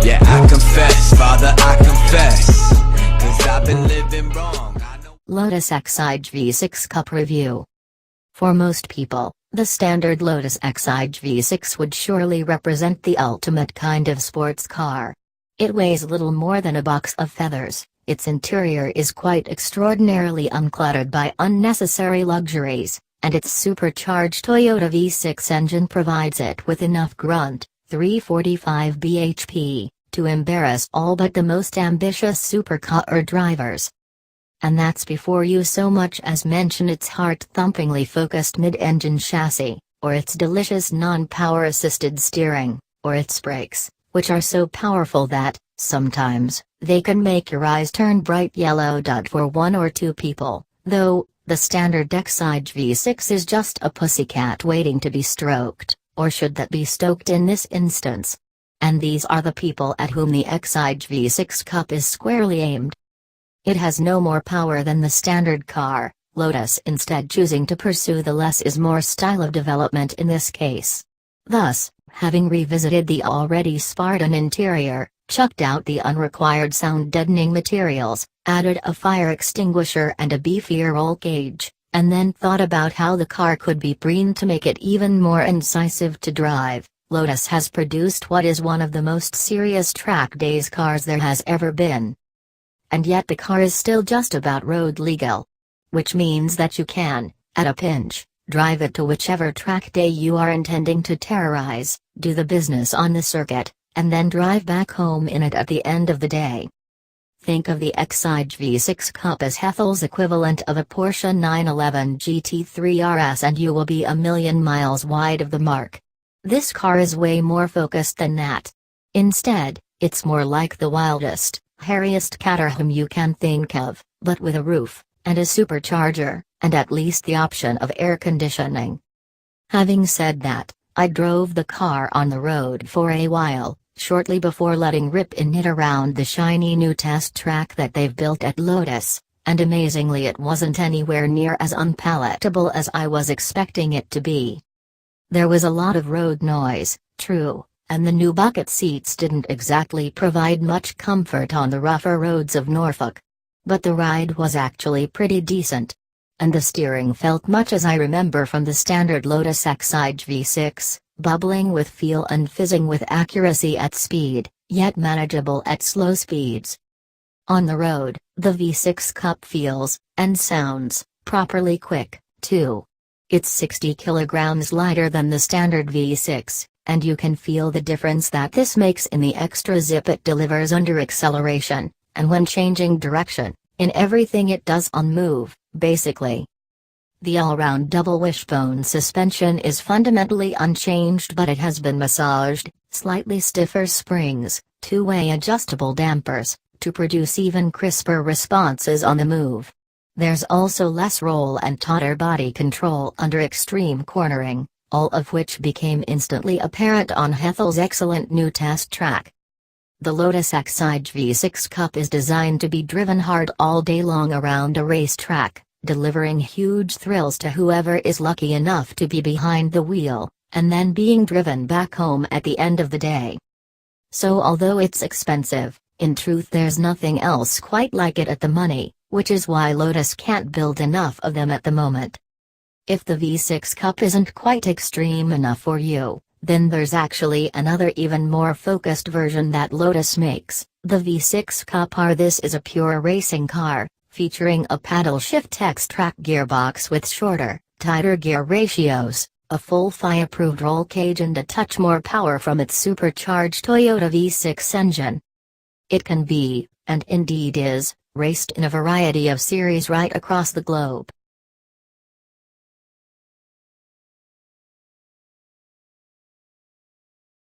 Yeah, I confess, Father, I confess, 'cause I've been living wrong. Lotus Exige V6 Cup Review. For most people, the standard Lotus Exige V6 would surely represent the ultimate kind of sports car. It weighs little more than a box of feathers, its interior is quite extraordinarily uncluttered by unnecessary luxuries, and its supercharged Toyota V6 engine provides it with enough grunt, 345 bhp, to embarrass all but the most ambitious supercar drivers. And that's before you so much as mention its heart-thumpingly focused mid-engine chassis, or its delicious non-power assisted steering, or its brakes, which are so powerful that, sometimes, they can make your eyes turn bright yellow. For one or two people, though, the standard Exige V6 is just a pussycat waiting to be stroked, or should that be stoked in this instance? And these are the people at whom the Exige V6 Cup is squarely aimed. It has no more power than the standard car, Lotus instead choosing to pursue the less is more style of development in this case. Thus, having revisited the already Spartan interior, chucked out the unrequired sound-deadening materials, added a fire extinguisher and a beefier roll cage, and then thought about how the car could be preened to make it even more incisive to drive, Lotus has produced what is one of the most serious track days cars there has ever been. And yet the car is still just about road legal. Which means that you can, at a pinch, drive it to whichever track day you are intending to terrorize, do the business on the circuit, and then drive back home in it at the end of the day. Think of the Exige V6 Cup as Hethel's equivalent of a Porsche 911 GT3 RS and you will be a million miles wide of the mark. This car is way more focused than that. Instead, it's more like the wildest, hairiest Caterham you can think of, but with a roof, and a supercharger, and at least the option of air conditioning. Having said that, I drove the car on the road for a while, shortly before letting rip in it around the shiny new test track that they've built at Lotus, and amazingly it wasn't anywhere near as unpalatable as I was expecting it to be. There was a lot of road noise, true, and the new bucket seats didn't exactly provide much comfort on the rougher roads of Norfolk. But the ride was actually pretty decent. And the steering felt much as I remember from the standard Lotus Exige V6, bubbling with feel and fizzing with accuracy at speed, yet manageable at slow speeds. On the road, the V6 Cup feels, and sounds, properly quick, too. It's 60 kilograms lighter than the standard V6. And you can feel the difference that this makes in the extra zip it delivers under acceleration, and when changing direction, in everything it does on move, basically. The all-round double wishbone suspension is fundamentally unchanged but it has been massaged, slightly stiffer springs, two-way adjustable dampers, to produce even crisper responses on the move. There's also less roll and totter body control under extreme cornering, all of which became instantly apparent on Hethel's excellent new test track. The Lotus Exige V6 Cup is designed to be driven hard all day long around a racetrack, delivering huge thrills to whoever is lucky enough to be behind the wheel, and then being driven back home at the end of the day. So although it's expensive, in truth there's nothing else quite like it at the money, which is why Lotus can't build enough of them at the moment. If the V6 Cup isn't quite extreme enough for you, then there's actually another even more focused version that Lotus makes, the V6 Cup R. This is a pure racing car, featuring a paddle shift X-Track gearbox with shorter, tighter gear ratios, a full FI-approved roll cage and a touch more power from its supercharged Toyota V6 engine. It can be, and indeed is, raced in a variety of series right across the globe.